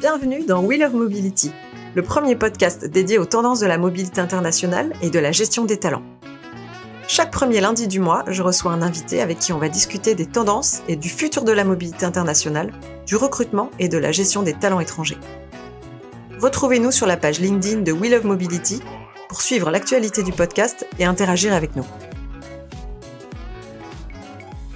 Bienvenue dans We Love Mobility, le premier podcast dédié aux tendances de la mobilité internationale et de la gestion des talents. Chaque premier lundi du mois, je reçois un invité avec qui on va discuter des tendances et du futur de la mobilité internationale, du recrutement et de la gestion des talents étrangers. Retrouvez-nous sur la page LinkedIn de We Love Mobility pour suivre l'actualité du podcast et interagir avec nous.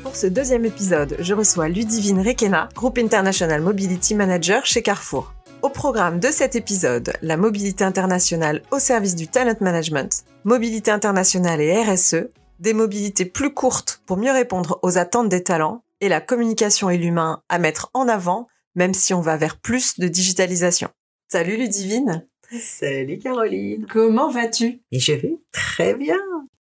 Pour ce deuxième épisode, je reçois Ludivine Requena, Group International Mobility Manager chez Carrefour. Au programme de cet épisode, la mobilité internationale au service du talent management, mobilité internationale et RSE, des mobilités plus courtes pour mieux répondre aux attentes des talents et la communication et l'humain à mettre en avant, même si on va vers plus de digitalisation. Salut Ludivine. Salut Caroline. Comment vas-tu? Et je vais très bien.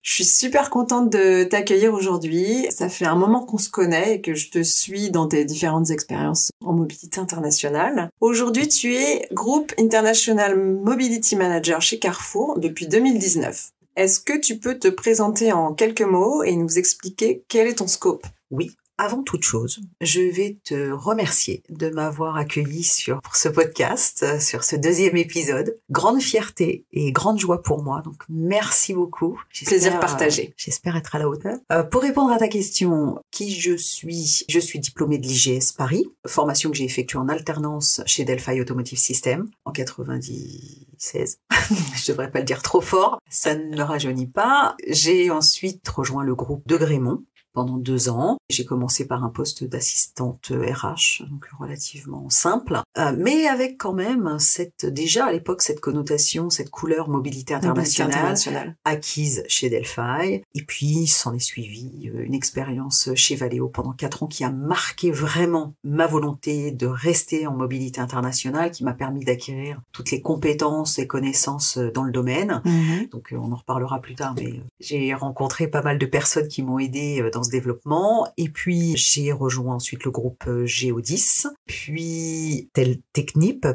Je suis super contente de t'accueillir aujourd'hui. Ça fait un moment qu'on se connaît et que je te suis dans tes différentes expériences en mobilité internationale. Aujourd'hui, tu es Group International Mobility Manager chez Carrefour depuis 2019. Est-ce que tu peux te présenter en quelques mots et nous expliquer quel est ton scope? Oui. Avant toute chose, je vais te remercier de m'avoir accueilli pour ce podcast, sur ce deuxième épisode. Grande fierté et grande joie pour moi, donc merci beaucoup. Plaisir partagé. J'espère être à la hauteur. Pour répondre à ta question, qui je suis diplômée de l'IGS Paris, formation que j'ai effectuée en alternance chez Delphi Automotive System en 96. Je devrais pas le dire trop fort, ça ne me rajeunit pas. J'ai ensuite rejoint le groupe de Grémont pendant 2 ans. J'ai commencé par un poste d'assistante RH, donc relativement simple, mais avec quand même déjà à l'époque cette connotation, cette couleur mobilité internationale acquise chez Delphi. Et puis s'en est suivi une expérience chez Valeo pendant 4 ans qui a marqué vraiment ma volonté de rester en mobilité internationale, qui m'a permis d'acquérir toutes les compétences et connaissances dans le domaine. Donc on en reparlera plus tard, mais j'ai rencontré pas mal de personnes qui m'ont aidé dans ce développement. Et puis j'ai rejoint ensuite le groupe Géodis, puis Technip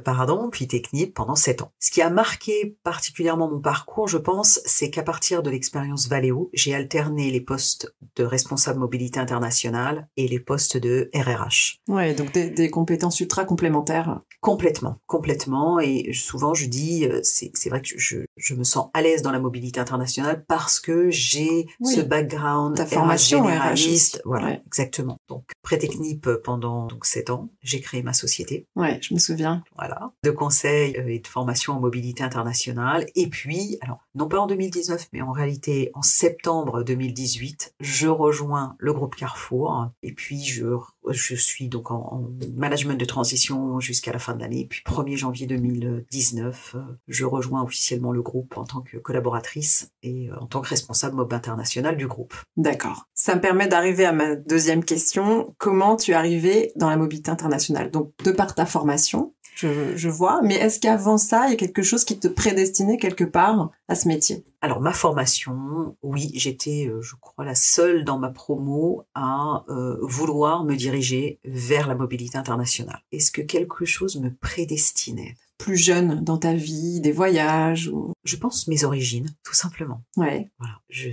pendant 7 ans. Ce qui a marqué particulièrement mon parcours, je pense, c'est qu'à partir de l'expérience Valeo, j'ai alterné les postes de responsable mobilité internationale et les postes de RRH. Ouais, donc des compétences ultra complémentaires. Complètement. Et souvent je dis, c'est vrai que je me sens à l'aise dans la mobilité internationale parce que j'ai ce background, ta formation généraliste. Voilà, ouais. Exactement. Donc Pré-Technip pendant 7 ans, j'ai créé ma société. Ouais, je me souviens. Voilà, de conseils et de formation en mobilité internationale. Et puis, alors non pas en 2019, mais en réalité en septembre 2018, je rejoins le groupe Carrefour. Et puis je suis donc en management de transition jusqu'à la fin de l'année. Et puis 1er janvier 2019, je rejoins officiellement le groupe en tant que collaboratrice et en tant que responsable MOB international du groupe. D'accord. Ça me permet d'arriver à ma deuxième question. Comment tu es arrivée dans la mobilité internationale? Donc, de par ta formation, je vois, mais est-ce qu'avant ça, il y a quelque chose qui te prédestinait quelque part à ce métier? Alors, ma formation, oui, j'étais, je crois, la seule dans ma promo à vouloir me diriger vers la mobilité internationale. Est-ce que quelque chose me prédestinait? Plus jeune dans ta vie, des voyages ou... Je pense mes origines, tout simplement. Ouais. Voilà. J'ai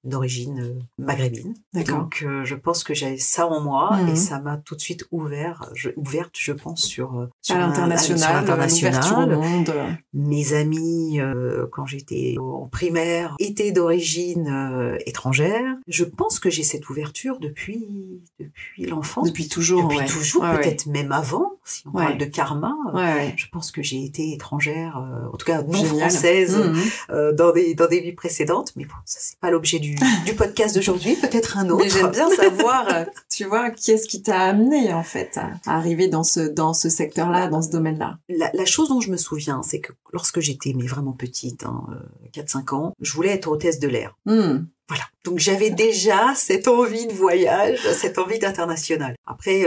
une origine maghrébine. D'accord. Donc, je pense que j'avais ça en moi et ça m'a tout de suite ouverte, je pense, sur l'international, l'ouverture au monde. Mes amis, quand j'étais en primaire, étaient d'origine étrangère. Je pense que j'ai cette ouverture depuis l'enfance. Depuis toujours, peut-être même avant, si on parle de karma. Ouais. Je pense que j'ai été étrangère, en tout cas non française, dans des vies précédentes. Mais bon, ça c'est pas l'objet du podcast d'aujourd'hui, peut-être un autre. Mais j'aime bien savoir, tu vois, qu'est-ce qui t'a amené en fait à arriver dans ce secteur-là, dans ce domaine-là. La chose dont je me souviens, c'est que lorsque j'étais vraiment petite, 4-5 ans, je voulais être hôtesse de l'air. Voilà. Donc j'avais déjà cette envie de voyage, cette envie d'international. Après,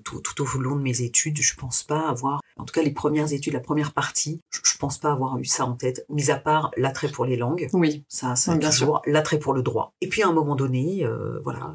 tout au long de mes études, je pense pas avoir, en tout cas les premières études, la première partie, je pense pas avoir eu ça en tête, mis à part l'attrait pour les langues. Oui. Ça bien toujours, sûr. l'attrait pour le droit. Et puis à un moment donné,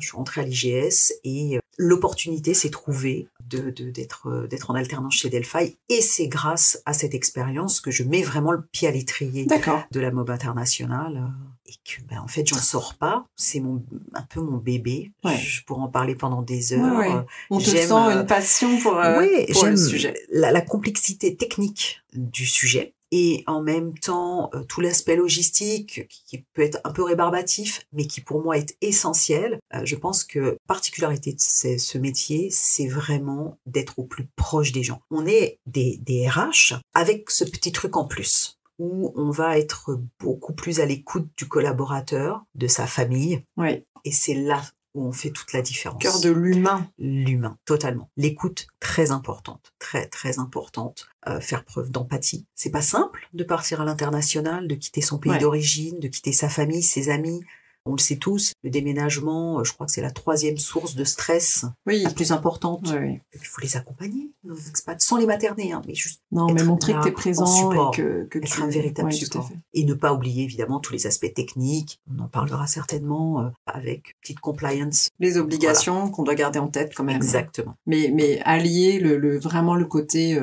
je suis rentrée à l'IGS et l'opportunité s'est trouvée d'être en alternance chez Delphi. Et c'est grâce à cette expérience que je mets vraiment le pied à l'étrier de la Mob internationale. Et que, en fait, j'en sors pas. C'est un peu mon bébé. Ouais. Je pourrais en parler pendant des heures. Ouais. On te sent une passion pour le sujet. La complexité technique du sujet. Et en même temps, tout l'aspect logistique qui peut être un peu rébarbatif, mais qui pour moi est essentiel. Je pense que particularité de ce métier, c'est vraiment d'être au plus proche des gens. On est des RH avec ce petit truc en plus, où on va être beaucoup plus à l'écoute du collaborateur, de sa famille. Oui. Et c'est là où on fait toute la différence. Cœur de l'humain. L'humain, totalement. L'écoute, très importante, très, très importante. Faire preuve d'empathie. C'est pas simple de partir à l'international, de quitter son pays d'origine, de quitter sa famille, ses amis. On le sait tous, le déménagement, je crois que c'est la 3e source de stress la plus importante. Oui. Il faut les accompagner, nos expats, sans les materner, mais juste mais montrer que tu es présent support, et que être tu un véritable support. Et ne pas oublier évidemment tous les aspects techniques. On en parlera certainement avec petite compliance. Les obligations qu'on doit garder en tête quand même. Exactement. Mais allier vraiment le côté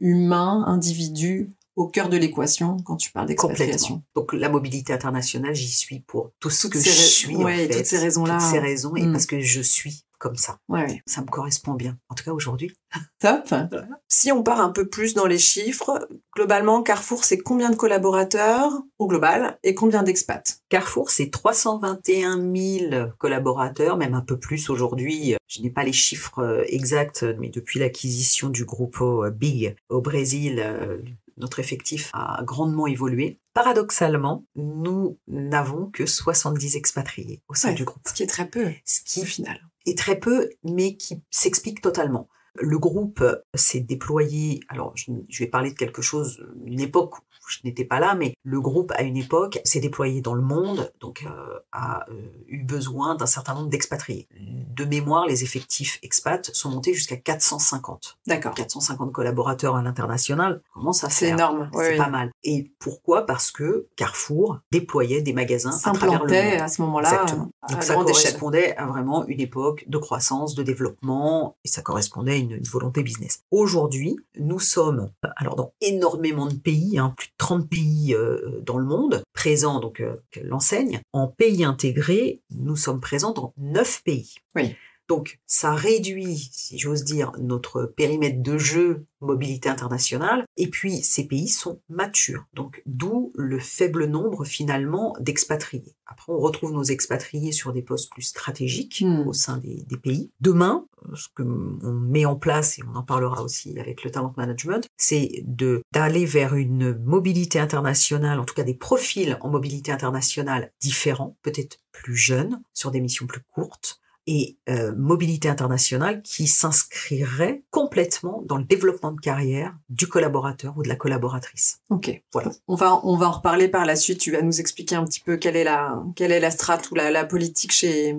humain, individu, au cœur de l'équation quand tu parles d'expatriation. Donc la mobilité internationale, j'y suis pour tout ce que je suis en fait. Toutes ces raisons-là. Toutes ces raisons et parce que je suis comme ça. Ouais. Ça me correspond bien. En tout cas aujourd'hui. Top. Si on part un peu plus dans les chiffres, globalement, Carrefour, c'est combien de collaborateurs au global et combien d'expats? Carrefour, c'est 321 000 collaborateurs, même un peu plus aujourd'hui. Je n'ai pas les chiffres exacts, mais depuis l'acquisition du groupe Big au Brésil, notre effectif a grandement évolué. Paradoxalement, nous n'avons que 70 expatriés au sein du groupe. Ce qui est très peu, ce qui au final. Est très peu, mais qui s'explique totalement. Le groupe s'est déployé, alors je vais parler de quelque chose, une époque où je n'étais pas là, mais le groupe à une époque s'est déployé dans le monde, donc a eu besoin d'un certain nombre d'expatriés. De mémoire, les effectifs expats sont montés jusqu'à 450. D'accord. 450 collaborateurs à l'international, comment ça fait? C'est énorme. C'est pas mal. Et pourquoi? Parce que Carrefour déployait des magasins à travers le monde. À ce moment-là. Exactement. Donc ça correspondait à vraiment une époque de croissance, de développement, et ça correspondait à une volonté business. Aujourd'hui, nous sommes dans énormément de pays, plus de 30 pays dans le monde, présents, donc l'enseigne. En pays intégrés, nous sommes présents dans 9 pays. Oui. Donc, ça réduit, si j'ose dire, notre périmètre de jeu mobilité internationale. Et puis, ces pays sont matures. Donc, d'où le faible nombre, finalement, d'expatriés. Après, on retrouve nos expatriés sur des postes plus stratégiques au sein des pays. Demain, ce qu'on met en place, et on en parlera aussi avec le talent management, c'est d'aller vers une mobilité internationale, en tout cas des profils en mobilité internationale différents, peut-être plus jeunes, sur des missions plus courtes, et mobilité internationale qui s'inscrirait complètement dans le développement de carrière du collaborateur ou de la collaboratrice. Ok. Voilà. On va en reparler par la suite. Tu vas nous expliquer un petit peu quelle est la strate ou la politique chez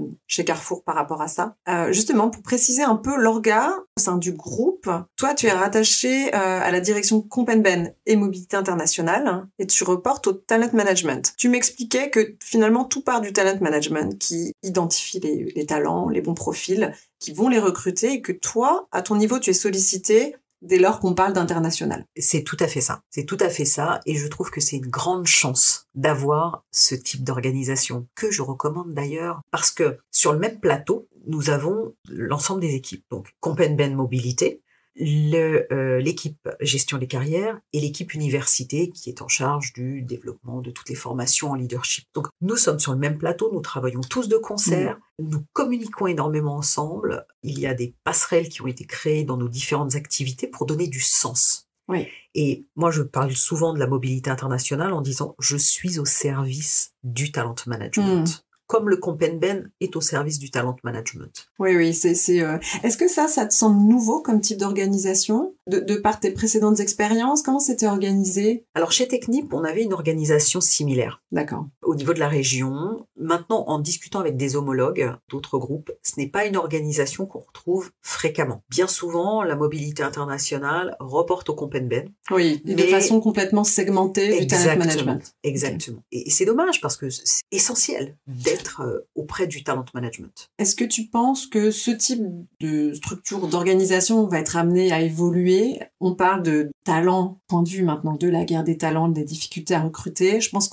Carrefour par rapport à ça. Justement, pour préciser un peu l'orga au sein du groupe, toi, tu es rattaché à la direction Compenben et mobilité internationale et tu reportes au talent management. Tu m'expliquais que finalement, tout part du talent management qui identifie les talents, les bons profils, qui vont les recruter et que toi, à ton niveau, tu es sollicité dès lors qu'on parle d'international. C'est tout à fait ça. C'est tout à fait ça. Et je trouve que c'est une grande chance d'avoir ce type d'organisation que je recommande d'ailleurs parce que sur le même plateau, nous avons l'ensemble des équipes. Donc, Compenben Mobilité, l'équipe gestion des carrières et l'équipe université qui est en charge du développement de toutes les formations en leadership. Donc, nous sommes sur le même plateau, nous travaillons tous de concert, nous communiquons énormément ensemble. Il y a des passerelles qui ont été créées dans nos différentes activités pour donner du sens. Oui. Et moi, je parle souvent de la mobilité internationale en disant « je suis au service du talent management ». Comme le Compenben est au service du talent management. Oui, est-ce que ça te semble nouveau comme type d'organisation de par tes précédentes expériences? Comment c'était organisé? Alors, chez Technip, on avait une organisation similaire. D'accord. Au niveau de la région. Maintenant, en discutant avec des homologues d'autres groupes, ce n'est pas une organisation qu'on retrouve fréquemment. Bien souvent, la mobilité internationale reporte au Compenben. Oui, de façon complètement segmentée du talent management. Exactement. Okay. Et c'est dommage parce que c'est essentiel d'être être auprès du talent management. Est-ce que tu penses que ce type de structure, d'organisation va être amené à évoluer? On parle de talent, point de vue maintenant de la guerre des talents, des difficultés à recruter. Je pense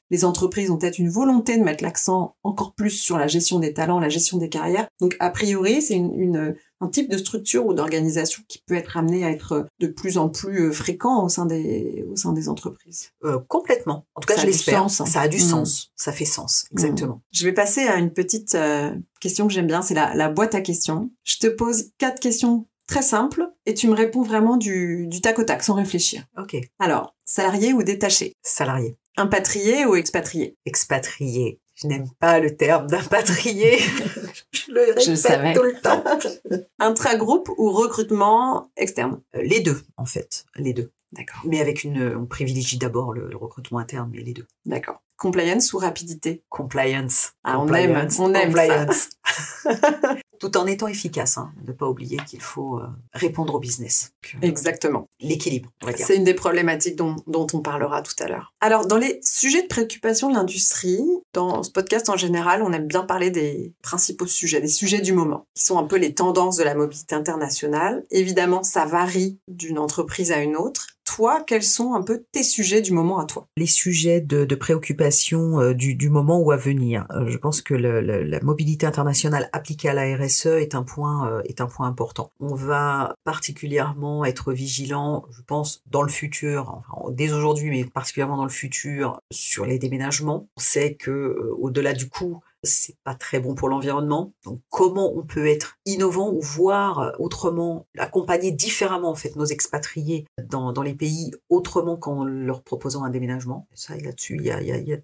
les entreprises ont peut-être une volonté de mettre l'accent encore plus sur la gestion des talents, la gestion des carrières. Donc, a priori, c'est un type de structure ou d'organisation qui peut être amené à être de plus en plus fréquent au sein des entreprises. Complètement. En tout cas, ça je l'espère. Ça a du Mmh. sens. Ça fait sens. Exactement. Je vais passer à une petite question que j'aime bien. C'est la boîte à questions. Je te pose 4 questions très simples et tu me réponds vraiment du tac au tac, sans réfléchir. Ok. Alors, salarié ou détaché? Salarié. Impatrié ou expatrié? Expatrié. Je n'aime pas le terme d'impatrié. Je le répète tout le temps. Intragroupe ou recrutement externe? Les deux, en fait. Les deux. D'accord. Mais on privilégie d'abord le recrutement interne, mais les deux. D'accord. Compliance ou rapidité? Compliance. Ah, Compliance. on aime Compliance. Tout en étant efficace, hein. Ne pas oublier qu'il faut répondre au business. Exactement. L'équilibre, on va dire. C'est une des problématiques dont on parlera tout à l'heure. Alors, dans les sujets de préoccupation de l'industrie, dans ce podcast en général, on aime bien parler des principaux sujets, des sujets du moment, qui sont un peu les tendances de la mobilité internationale. Évidemment, ça varie d'une entreprise à une autre. Toi, quels sont un peu tes sujets du moment à toi? Les sujets de préoccupation du moment ou à venir. Je pense que la mobilité internationale appliquée à la RSE est un point important. On va particulièrement être vigilant, je pense, dans le futur, enfin, dès aujourd'hui, mais particulièrement dans le futur, sur les déménagements. On sait que au-delà du coût, c'est pas très bon pour l'environnement. Donc, comment on peut être innovant ou voir autrement, accompagner différemment en fait nos expatriés dans les pays autrement qu'en leur proposant un déménagement. Ça, là-dessus,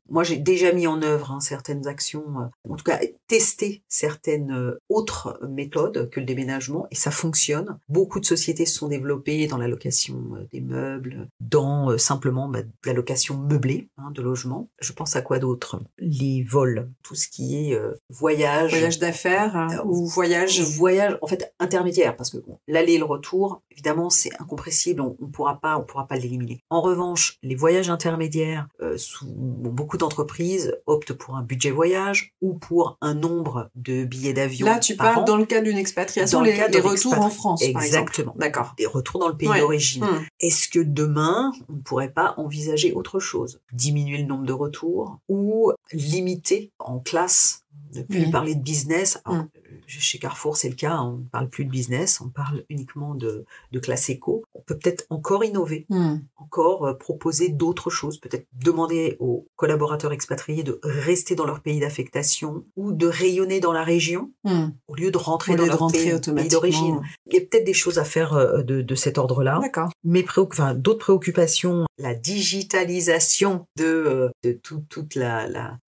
moi j'ai déjà mis en œuvre certaines actions, en tout cas testé certaines autres méthodes que le déménagement et ça fonctionne. Beaucoup de sociétés se sont développées dans la location des meubles, dans simplement de la location meublée de logements. Je pense à quoi d'autre? Les vols, tout ce qui est voyage d'affaires ou voyage en fait intermédiaire parce que l'aller et le retour évidemment c'est incompressible, on pourra pas l'éliminer. En revanche, les voyages intermédiaires beaucoup d'entreprises optent pour un budget voyage ou pour un nombre de billets d'avion. Là, tu parles dans le cas d'une expatriation, les retours en France, par exemple. Exactement. D'accord. Des retours dans le pays d'origine. Est-ce que demain, on ne pourrait pas envisager autre chose? Diminuer le nombre de retours ou limiter en classe, ne plus parler de business. Alors, chez Carrefour, c'est le cas, on ne parle plus de business, on parle uniquement de classe éco. On peut peut-être encore innover, encore proposer d'autres choses, peut-être demander aux collaborateurs expatriés de rester dans leur pays d'affectation ou de rayonner dans la région au lieu de rentrer dans leur pays d'origine. Il y a peut-être des choses à faire de cet ordre-là. D'accord. Mais d'autres préoccupations, la digitalisation de toute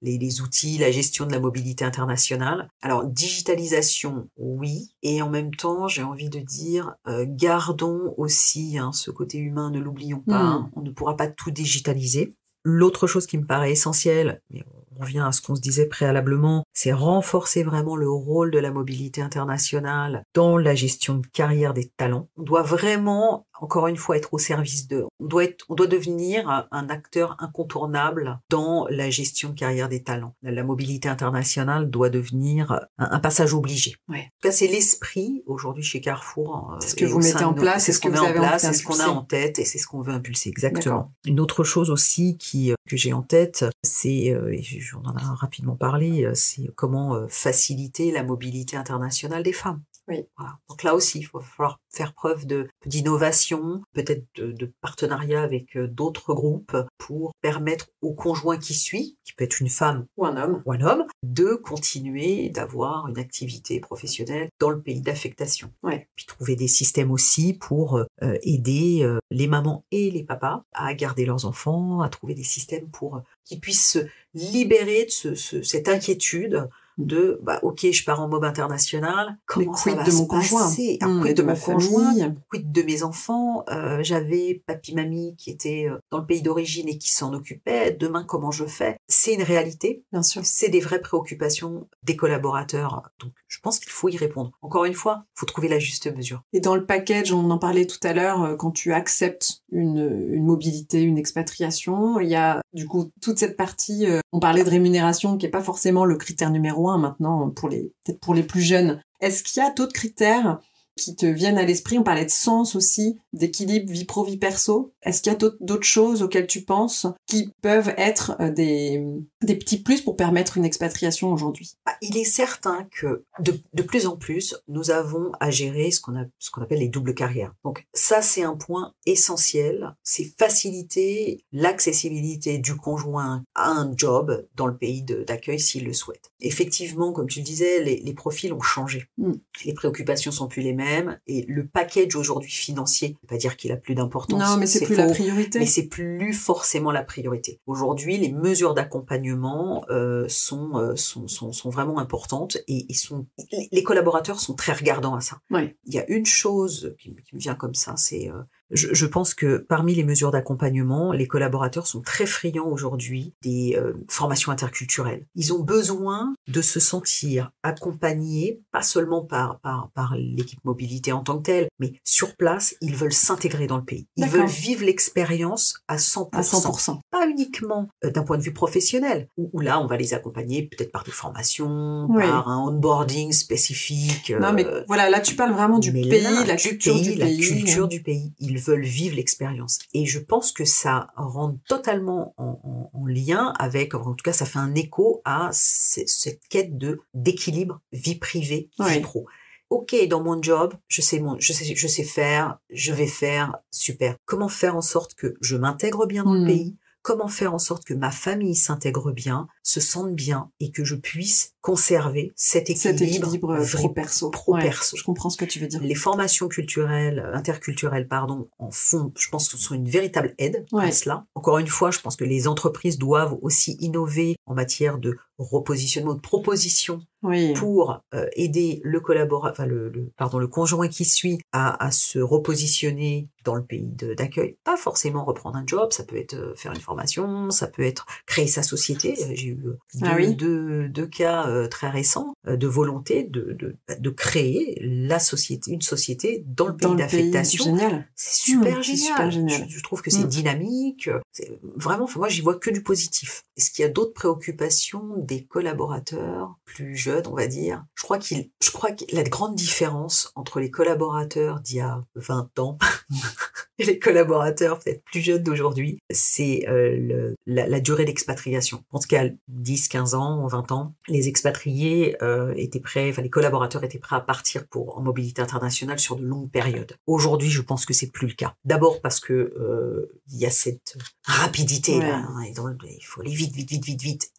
les outils, la gestion de la mobilité internationale. Alors, digitalisation, oui, et en même temps, j'ai envie de dire, gardons aussi ce côté humain, ne l'oublions pas, on ne pourra pas tout digitaliser. L'autre chose qui me paraît essentielle, mais on revient à ce qu'on se disait préalablement, c'est renforcer vraiment le rôle de la mobilité internationale dans la gestion de carrière des talents. On doit vraiment, encore une fois, être au service d'eux. On doit devenir un acteur incontournable dans la gestion de carrière des talents. La mobilité internationale doit devenir un passage obligé. Ouais. En tout cas, c'est l'esprit aujourd'hui chez Carrefour. C'est ce que vous mettez en place, c'est ce qu'on met en place, c'est ce qu'on a en tête et c'est ce qu'on veut impulser. Exactement. D'accord. Une autre chose aussi que j'ai en tête, c'est, on en a rapidement parlé, c'est comment faciliter la mobilité internationale des femmes. Oui. Voilà. Donc là aussi, il va falloir faire preuve d'innovation, peut-être de partenariat avec d'autres groupes pour permettre au conjoint qui suit, qui peut être une femme ou un homme, de continuer d'avoir une activité professionnelle dans le pays d'affectation. Ouais. Puis trouver des systèmes aussi pour aider les mamans et les papas à garder leurs enfants, à trouver des systèmes pour qu'ils puissent se libérer de cette inquiétude de ok, je pars en mob international, comment ça va de se mon conjoint passer, quid de ma famille, quid de mes enfants, j'avais papy mamie qui était dans le pays d'origine et qui s'en occupait, demain comment je fais? C'est une réalité, bien sûr, c'est des vraies préoccupations des collaborateurs, donc je pense qu'il faut y répondre. Encore une fois, il faut trouver la juste mesure. Et dans le package, on en parlait tout à l'heure, quand tu acceptes une mobilité, une expatriation, il y a du coup toute cette partie, on parlait de rémunération qui est pas forcément le critère numéro 1 maintenant peut-être pour les plus jeunes. Est-ce qu'il y a d'autres critères qui te viennent à l'esprit? On parlait de sens aussi, d'équilibre vie pro, vie perso. Est-ce qu'il y a d'autres choses auxquelles tu penses qui peuvent être des petits plus pour permettre une expatriation aujourd'hui? Il est certain que de plus en plus, nous avons à gérer ce qu'on appelle les doubles carrières. Donc ça, c'est un point essentiel. C'est faciliter l'accessibilité du conjoint à un job dans le pays d'accueil s'il le souhaite. Effectivement, comme tu le disais, les profils ont changé. Les préoccupations sont plus les mêmes. Et le package aujourd'hui financier, pas dire qu'il a plus d'importance. Non, mais c'est plus la priorité. Mais c'est plus forcément la priorité. Aujourd'hui, les mesures d'accompagnement sont vraiment importantes et les collaborateurs sont très regardants à ça. Oui. Il y a une chose qui me vient comme ça, c'est je pense que parmi les mesures d'accompagnement, les collaborateurs sont très friands aujourd'hui des formations interculturelles. Ils ont besoin de se sentir accompagnés, pas seulement par l'équipe mobilité en tant que telle, mais sur place, ils veulent s'intégrer dans le pays. Ils veulent vivre l'expérience à 100%. À 100%. Pas uniquement d'un point de vue professionnel, où là, on va les accompagner peut-être par des formations, par un onboarding spécifique. Non, mais voilà, là, tu parles vraiment du pays, la culture du pays. La culture du pays. Ils veulent vivre l'expérience. Et je pense que ça rentre totalement en lien avec, en tout cas, ça fait un écho à cette quête d'équilibre vie privée, vie pro. Ok, dans mon job, je sais faire, je vais faire, super. Comment faire en sorte que je m'intègre bien dans le pays? Comment faire en sorte que ma famille s'intègre bien, se sente bien et que je puisse conserver cet équilibre pro-perso. Pro-perso. Je comprends ce que tu veux dire. Les formations interculturelles, en font, je pense que ce sont une véritable aide à cela. Encore une fois, je pense que les entreprises doivent aussi innover en matière de repositionnement, de proposition pour aider le collaborateur, le conjoint qui suit à se repositionner dans le pays d'accueil. Pas forcément reprendre un job, ça peut être faire une formation, ça peut être créer sa société. J'ai eu deux cas très récents de volonté de créer une société dans le pays d'affectation. Génial. C'est super génial. Je trouve que c'est dynamique. C'est vraiment, moi, j'y vois que du positif. Est-ce qu'il y a d'autres préoccupations des collaborateurs plus jeunes, on va dire? Je crois que la grande différence entre les collaborateurs d'il y a 20 ans et les collaborateurs peut-être plus jeunes d'aujourd'hui, c'est la durée d'expatriation. En tout cas, 10, 15 ans, 20 ans, les expatriés les collaborateurs étaient prêts à partir en mobilité internationale sur de longues périodes. Aujourd'hui, je pense que c'est plus le cas. D'abord parce que il y a cette rapidité là, hein, il faut aller vite,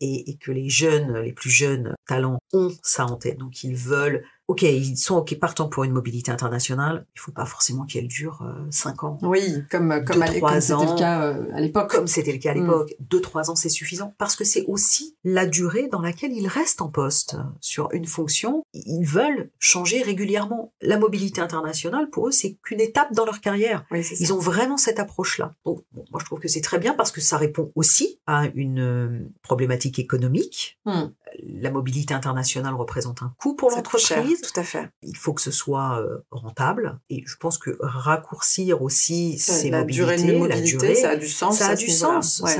et que les plus jeunes talents ont ça en tête. Donc ils veulent, partant pour une mobilité internationale, il faut pas forcément qu'elle dure 5 ans. Oui, comme c'était le cas à l'époque. Comme c'était le cas à l'époque. 2-3 ans, c'est suffisant. Parce que c'est aussi la durée dans laquelle ils restent en poste sur une fonction. Ils veulent changer régulièrement. La mobilité internationale, pour eux, c'est qu'une étape dans leur carrière. Oui, ils ont vraiment cette approche-là. Donc, moi, je trouve que c'est très bien parce que ça répond aussi à une problématique économique. La mobilité internationale représente un coût pour l'entreprise. Tout à fait. Il faut que ce soit rentable. Et je pense que raccourcir aussi ces mobilités, ça a du sens. Ça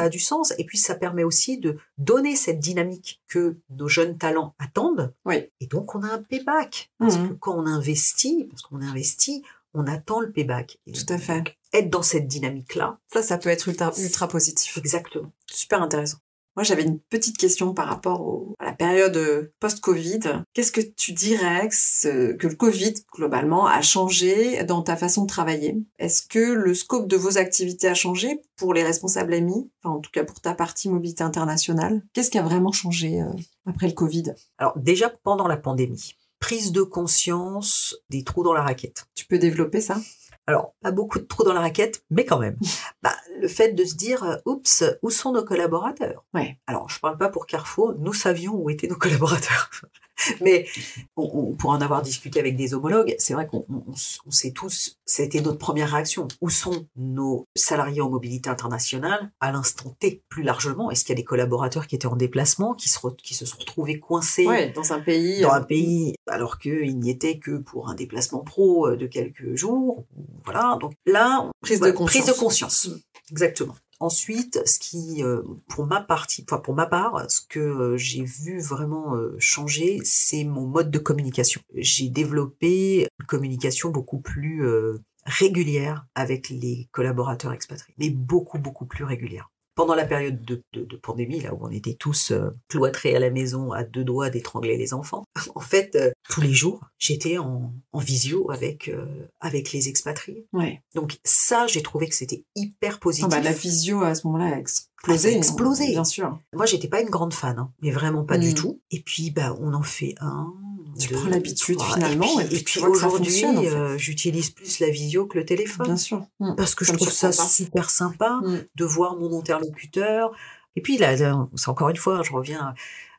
a du sens. Et puis, ça permet aussi de donner cette dynamique que nos jeunes talents attendent. Oui. Et donc, on a un payback. Parce que quand on investit, on attend le payback. Et tout à fait. Donc, être dans cette dynamique-là. Ça peut être ultra positif. Exactement. Super intéressant. Moi, j'avais une petite question par rapport à la période post-Covid. Qu'est-ce que tu dirais que le Covid, globalement, a changé dans ta façon de travailler? Est-ce que le scope de vos activités a changé pour les responsables AMI? Enfin, en tout cas, pour ta partie mobilité internationale. Qu'est-ce qui a vraiment changé après le Covid? Alors, déjà, pendant la pandémie, prise de conscience des trous dans la raquette. Tu peux développer ça? Alors, pas beaucoup de trous dans la raquette, mais quand même. Le fait de se dire, oups, où sont nos collaborateurs? Ouais. Alors, je parle pas pour Carrefour, nous savions où étaient nos collaborateurs. Mais pour en avoir discuté avec des homologues, c'est vrai qu'on sait tous, ça a été notre première réaction. Où sont nos salariés en mobilité internationale à l'instant T? Plus largement, est-ce qu'il y a des collaborateurs qui étaient en déplacement, qui se sont retrouvés coincés dans un pays, alors qu'ils n'y étaient que pour un déplacement pro de quelques jours? Voilà, donc là, prise de conscience. Exactement. Ensuite, ce qui, pour ma part, ce que j'ai vu vraiment changer, c'est mon mode de communication. J'ai développé une communication beaucoup plus régulière avec les collaborateurs expatriés, mais beaucoup, beaucoup plus régulière. Pendant la période de pandémie, là où on était tous cloîtrés à la maison à 2 doigts d'étrangler les enfants, en fait, tous les jours, j'étais en visio avec les expatriés. Ouais. Donc ça, j'ai trouvé que c'était hyper positif. La visio, à ce moment-là, a explosé. Explosé. Bien sûr. Moi, j'étais pas une grande fan, mais vraiment pas du tout. Et puis, on en fait un... Tu prends l'habitude finalement. Et puis aujourd'hui, j'utilise plus la visio que le téléphone. Bien sûr. Parce que je trouve ça super sympa de voir mon interlocuteur. Et puis là, c'est encore une fois, je reviens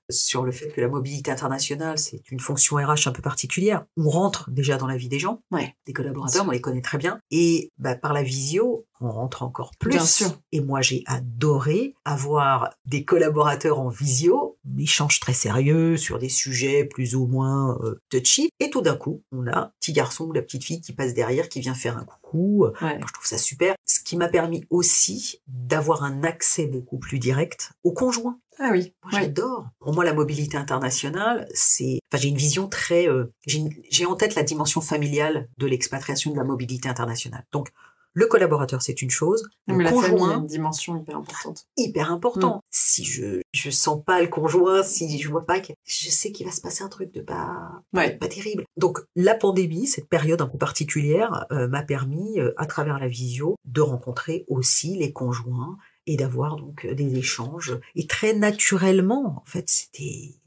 sur le fait que la mobilité internationale, c'est une fonction RH un peu particulière. On rentre déjà dans la vie des gens, des collaborateurs, on les connaît très bien. Et par la visio, on rentre encore plus. Bien sûr. Et moi, j'ai adoré avoir des collaborateurs en visio, échanges très sérieux sur des sujets plus ou moins touchy. Et tout d'un coup, on a un petit garçon ou la petite fille qui passe derrière, qui vient faire un coucou. Ouais. Je trouve ça super. Ce qui m'a permis aussi d'avoir un accès beaucoup plus direct au conjoint. Ah oui. Moi, j'adore. Pour moi, la mobilité internationale, j'ai une vision très, j'ai en tête la dimension familiale de l'expatriation de la mobilité internationale. Donc, le collaborateur, c'est une chose. Mais le conjoint, la famille a conjoint, une dimension hyper importante. hyper important. Si je sens pas le conjoint, si je vois pas je sais qu'il va se passer un truc de pas terrible. Donc, la pandémie, cette période un peu particulière, m'a permis, à travers la visio, de rencontrer aussi les conjoints et d'avoir donc des échanges. Et très naturellement, en fait,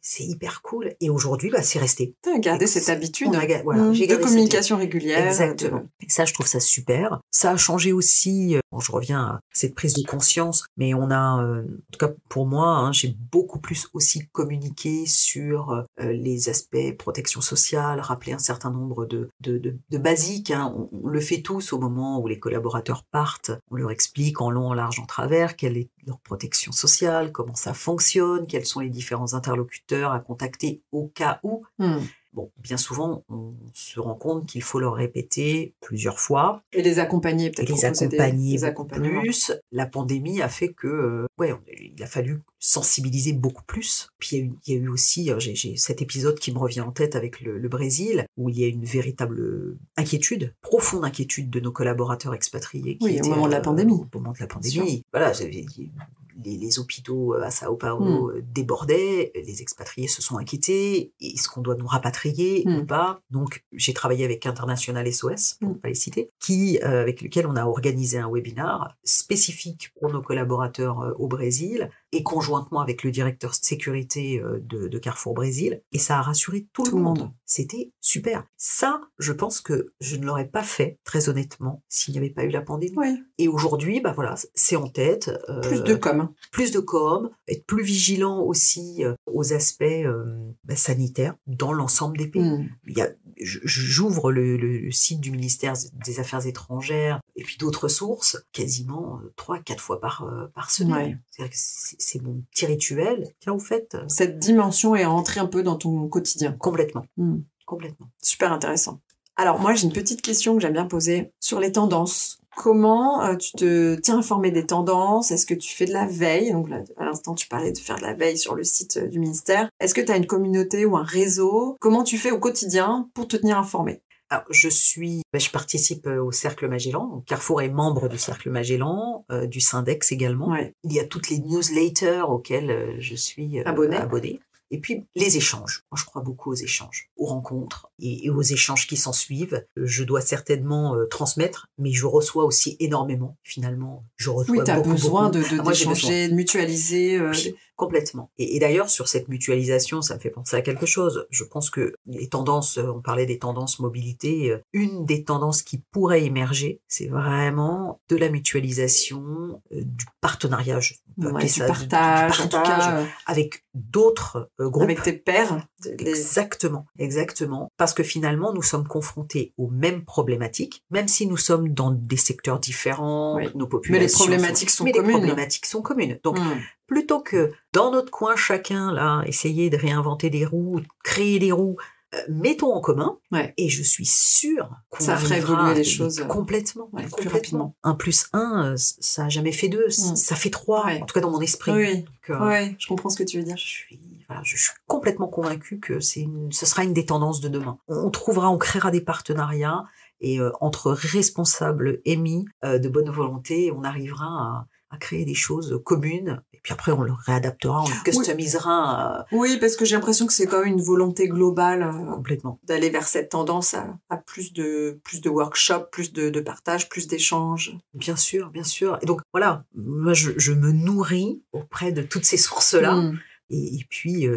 c'est hyper cool. Et aujourd'hui, c'est resté. Tu as gardé cette habitude j'ai de communication régulière. Exactement. Et ça, je trouve ça super. Ça a changé aussi, je reviens à cette prise de conscience, mais on a, en tout cas pour moi, j'ai beaucoup plus aussi communiqué sur les aspects protection sociale, rappeler un certain nombre de basiques. On le fait tous au moment où les collaborateurs partent. On leur explique en long, en large, en travers quelle est leur protection sociale, comment ça fonctionne, quels sont les différents interlocuteurs à contacter au cas où. Bon, bien souvent, on se rend compte qu'il faut leur répéter plusieurs fois. Et les accompagner, peut-être. Et les accompagner plus. La pandémie a fait que, il a fallu sensibiliser beaucoup plus. Puis il y a eu aussi, j'ai cet épisode qui me revient en tête avec le Brésil, où il y a une véritable inquiétude, profonde inquiétude de nos collaborateurs expatriés. Au moment de la pandémie. Au moment de la pandémie. Voilà, les hôpitaux à Sao Paulo débordaient, les expatriés se sont inquiétés, est-ce qu'on doit nous rapatrier ou pas? Donc j'ai travaillé avec International SOS, pour ne pas les citer, avec lequel on a organisé un webinar spécifique pour nos collaborateurs au Brésil, et conjointement avec le directeur de sécurité de Carrefour Brésil, et ça a rassuré tout le monde. C'était super. Ça, je pense que je ne l'aurais pas fait, très honnêtement, s'il n'y avait pas eu la pandémie. Et aujourd'hui, c'est en tête. Plus de com. Plus de com, être plus vigilant aussi aux aspects sanitaires dans l'ensemble des pays. J'ouvre le site du ministère des Affaires étrangères et puis d'autres sources quasiment 3-4 fois par semaine. C'est-à-dire que c'est mon petit rituel. Tiens, vous faites... Cette dimension est rentrée un peu dans ton quotidien. Complètement. Complètement. Super intéressant. Alors moi, j'ai une petite question que j'aime bien poser sur les tendances. Comment tu te tiens informé des tendances? Est-ce que tu fais de la veille? Donc là, à l'instant, tu parlais de faire de la veille sur le site du ministère. Est-ce que tu as une communauté ou un réseau? Comment tu fais au quotidien pour te tenir informé? Alors, je participe au Cercle Magellan. Carrefour est membre du Cercle Magellan, du Syndex également. Il y a toutes les newsletters auxquelles je suis abonnée. Et puis, les échanges. Moi, je crois beaucoup aux échanges, aux rencontres et aux échanges qui s'en suivent. Je dois certainement transmettre, mais je reçois aussi énormément. Finalement, je reçois beaucoup. Oui, tu as besoin d'échanger, de mutualiser. Complètement. Et d'ailleurs, sur cette mutualisation, ça me fait penser à quelque chose. Je pense que les tendances, on parlait des tendances mobilité, une des tendances qui pourrait émerger, c'est vraiment de la mutualisation, du partenariat, on peut appeler ça du partage, du partage avec d'autres groupes. Avec tes pairs. Exactement, exactement. Parce que finalement, nous sommes confrontés aux mêmes problématiques, même si nous sommes dans des secteurs différents, nos populations. Mais les problématiques sont communes. Les problématiques sont communes. Donc, plutôt que dans notre coin, chacun, là, essayer de réinventer des roues, créer des roues, mettons en commun, et je suis sûre qu'on ça ferait évoluer les choses complètement, plus rapidement. 1+1, ça n'a jamais fait 2, ça fait 3, en tout cas dans mon esprit. Oui, donc, je comprends ce que tu veux dire. Je suis complètement convaincue que ce sera une des tendances de demain. On créera des partenariats, et entre responsables émis de bonne volonté, on arrivera à créer des choses communes, et puis après on le réadaptera, on le customisera. Oui, parce que j'ai l'impression que c'est quand même une volonté globale complètement d'aller vers cette tendance à plus de workshops, plus de partage, plus d'échanges. Bien sûr, bien sûr. Et donc voilà, moi je me nourris auprès de toutes ces sources-là. Et puis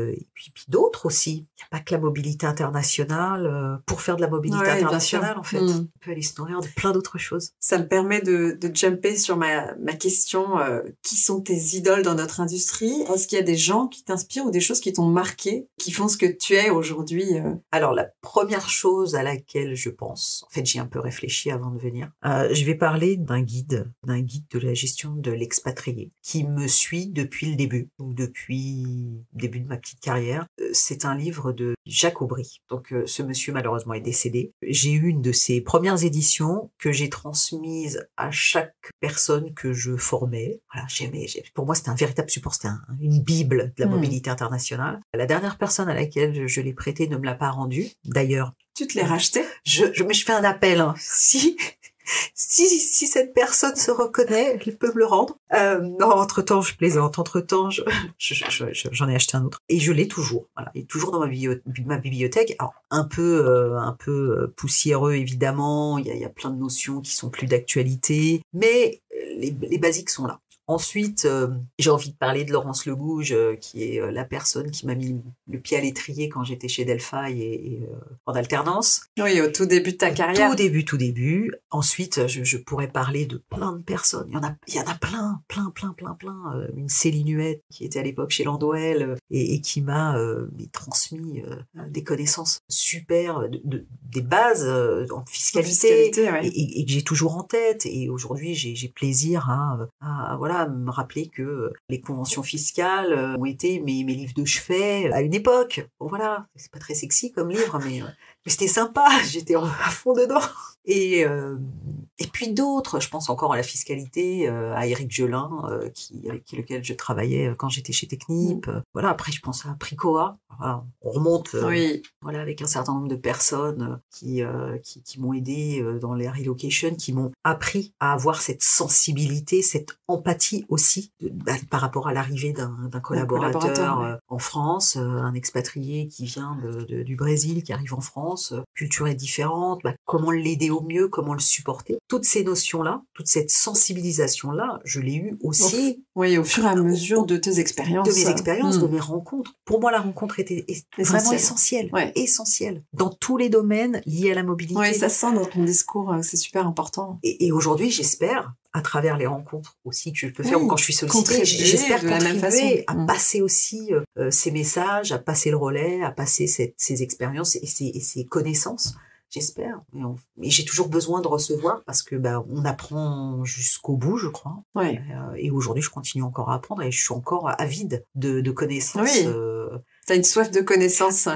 d'autres aussi. Il n'y a pas que la mobilité internationale. Pour faire de la mobilité internationale, en fait, on peut aller se nourrir de plein d'autres choses. Ça me permet de jumper sur ma question. Qui sont tes idoles dans notre industrie? Est-ce qu'il y a des gens qui t'inspirent ou des choses qui t'ont marqué, qui font ce que tu es aujourd'hui? Alors, la première chose à laquelle je pense, en fait, j'ai un peu réfléchi avant de venir, je vais parler d'un guide de la gestion de l'expatrié, qui me suit depuis le début, ou depuis début de ma petite carrière. C'est un livre de Jacques Aubry. Donc ce monsieur malheureusement est décédé. J'ai eu une de ses premières éditions que j'ai transmise à chaque personne que je formais. Voilà, pour moi c'était un véritable support, c'était une bible de la mobilité internationale. La dernière personne à laquelle je l'ai prêté ne me l'a pas rendue. D'ailleurs, tu te l'es racheté? Mais je fais un appel. Si cette personne se reconnaît, elle peut me le rendre. Non, entre-temps, je plaisante. Entre-temps, j'en ai acheté un autre. Et je l'ai toujours. Voilà. Il est toujours dans ma bibliothèque. Alors, un peu poussiéreux, évidemment. Il y a plein de notions qui sont plus d'actualité. Mais les basiques sont là. Ensuite, j'ai envie de parler de Laurence Legouge, qui est la personne qui m'a mis le pied à l'étrier quand j'étais chez Delphi et en alternance. Oui, au tout début de ta carrière. Tout début. Ensuite, je pourrais parler de plein de personnes. Il y en a plein. Une Céline Huette, qui était à l'époque chez Landwell et qui m'a transmis des connaissances super, des bases en fiscalité, et que j'ai toujours en tête. Et aujourd'hui, j'ai plaisir à me rappeler que les conventions fiscales ont été mes livres de chevet à une époque. Bon voilà, c'est pas très sexy comme livre, mais c'était sympa, j'étais à fond dedans. Et puis d'autres, je pense encore à la fiscalité, à Éric Gelin, avec lequel je travaillais quand j'étais chez Technip. Voilà, après je pense à Pricoa. Voilà, on remonte voilà, avec un certain nombre de personnes qui m'ont aidé dans les relocations, qui m'ont appris à avoir cette sensibilité, cette empathie aussi par rapport à l'arrivée d'un collaborateur en France, un expatrié qui vient du Brésil, qui arrive en France, culture est différente, comment l'aider au mieux, comment le supporter. Toutes ces notions-là, toute cette sensibilisation-là, je l'ai eue aussi. Oui, au fur et à mesure de tes expériences. De mes expériences, de mes rencontres. Pour moi, la rencontre était vraiment essentielle. Essentielle. Dans tous les domaines liés à la mobilité. Oui, ça se sent dans ton discours, c'est super important. Et aujourd'hui, j'espère, à travers les rencontres aussi que je peux faire ou quand je suis sollicitée, j'espère contribuer à passer aussi ces messages, à passer le relais, à passer ces expériences et ces connaissances. J'espère. Mais j'ai toujours besoin de recevoir parce que on apprend jusqu'au bout, je crois. Et aujourd'hui, je continue encore à apprendre et je suis encore avide de connaissances. Oui. T'as une soif de connaissances.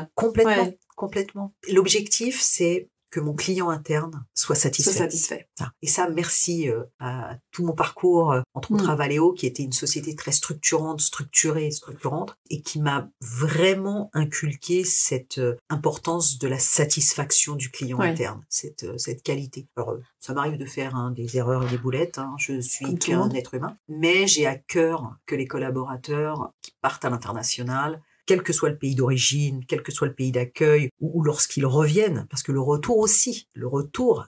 Complètement. L'objectif, c'est que mon client interne soit satisfait. Et ça, merci à tout mon parcours entre autres à Valeo, qui était une société très structurée, et qui m'a vraiment inculqué cette importance de la satisfaction du client interne, cette qualité. Alors, ça m'arrive de faire des erreurs et des boulettes, je suis qu'un être humain, mais j'ai à cœur que les collaborateurs qui partent à l'international quel que soit le pays d'origine, quel que soit le pays d'accueil, ou lorsqu'ils reviennent, parce que le retour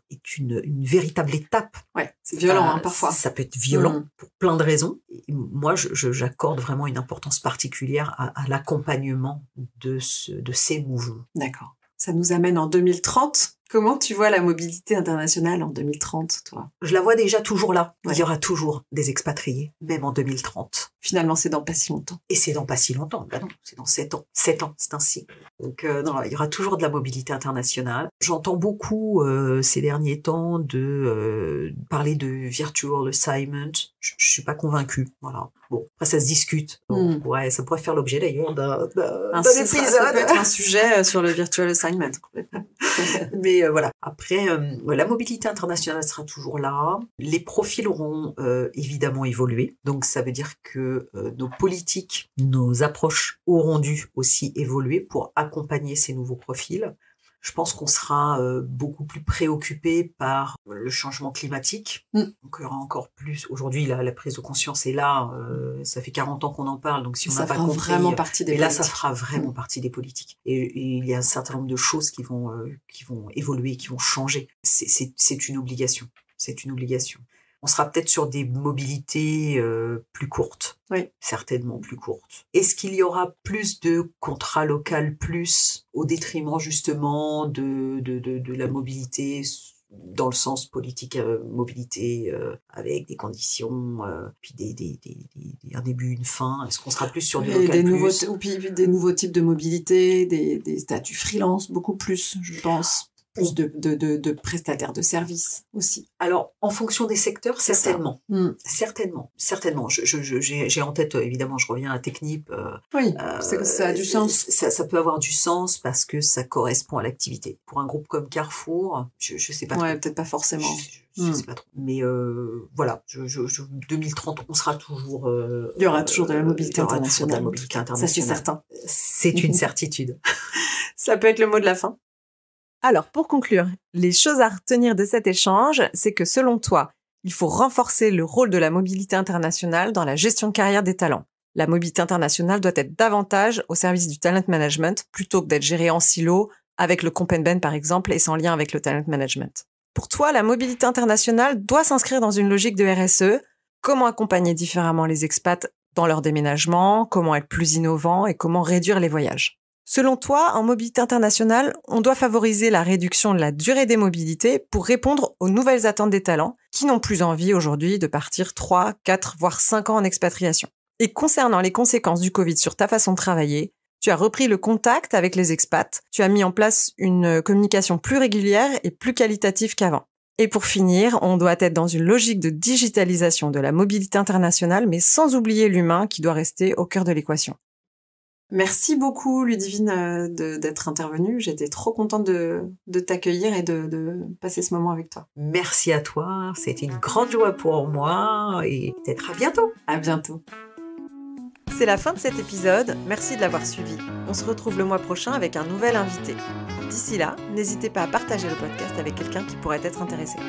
est une véritable étape. Ouais, c'est violent parfois. Ça peut être violent pour plein de raisons. Et moi, j'accorde vraiment une importance particulière à l'accompagnement de ces mouvements. D'accord. Ça nous amène en 2030. Comment tu vois la mobilité internationale en 2030, toi? Je la vois déjà toujours là. Ouais. Il y aura toujours des expatriés, même en 2030. Finalement, c'est dans pas si longtemps. Et c'est dans pas si longtemps. Ben non, c'est dans 7 ans. 7 ans, c'est un cycle. Donc, non, il y aura toujours de la mobilité internationale. J'entends beaucoup ces derniers temps parler de virtual assignment. Je suis pas convaincue. Voilà. Bon, après ça se discute. Donc, ouais, ça pourrait faire l'objet d'ailleurs d'un épisode. Ça peut être un sujet sur le virtual assignment. Mais voilà. Après, la mobilité internationale sera toujours là. Les profils auront évidemment évolué. Donc ça veut dire que nos politiques, nos approches auront dû aussi évoluer pour accompagner ces nouveaux profils. Je pense qu'on sera beaucoup plus préoccupé par le changement climatique. Donc il y aura encore plus. Aujourd'hui, la prise de conscience est là. Ça fait 40 ans qu'on en parle. Donc si on n'a pas compris, vraiment partie des politiques. Là, ça fera vraiment partie des politiques. Et il y a un certain nombre de choses qui vont évoluer, qui vont changer. C'est une obligation. C'est une obligation. On sera peut-être sur des mobilités plus courtes, oui. Certainement plus courtes. Est-ce qu'il y aura plus de contrats locaux plus au détriment justement de la mobilité dans le sens politique, mobilité avec des conditions, puis un début, une fin. Est-ce qu'on sera plus sur du local plus ou puis des nouveaux types de mobilité, des statuts freelance beaucoup plus, je pense. Plus de prestataires de services aussi. Alors, en fonction des secteurs, certainement. Certainement. J'ai en tête, évidemment, je reviens à Technip. Oui, ça a du sens. Ça peut avoir du sens parce que ça correspond à l'activité. Pour un groupe comme Carrefour, je sais pas trop. Ouais, peut-être pas forcément. Je sais pas trop. Mais voilà, 2030, on sera toujours... il y aura toujours de la mobilité internationale. Ça, c'est certain. C'est une certitude. Ça peut être le mot de la fin. Alors, pour conclure, les choses à retenir de cet échange, c'est que selon toi, il faut renforcer le rôle de la mobilité internationale dans la gestion de carrière des talents. La mobilité internationale doit être davantage au service du talent management plutôt que d'être gérée en silo avec le comp and ben par exemple et sans lien avec le talent management. Pour toi, la mobilité internationale doit s'inscrire dans une logique de RSE. Comment accompagner différemment les expats dans leur déménagement, comment être plus innovant et comment réduire les voyages. Selon toi, en mobilité internationale, on doit favoriser la réduction de la durée des mobilités pour répondre aux nouvelles attentes des talents qui n'ont plus envie aujourd'hui de partir 3, 4, voire 5 ans en expatriation. Et concernant les conséquences du Covid sur ta façon de travailler, tu as repris le contact avec les expats, tu as mis en place une communication plus régulière et plus qualitative qu'avant. Et pour finir, on doit être dans une logique de digitalisation de la mobilité internationale, mais sans oublier l'humain qui doit rester au cœur de l'équation. Merci beaucoup, Ludivine, d'être intervenue. J'étais trop contente de t'accueillir et de passer ce moment avec toi. Merci à toi. C'était une grande joie pour moi et peut-être à bientôt. À bientôt. C'est la fin de cet épisode. Merci de l'avoir suivi. On se retrouve le mois prochain avec un nouvel invité. D'ici là, n'hésitez pas à partager le podcast avec quelqu'un qui pourrait être intéressé.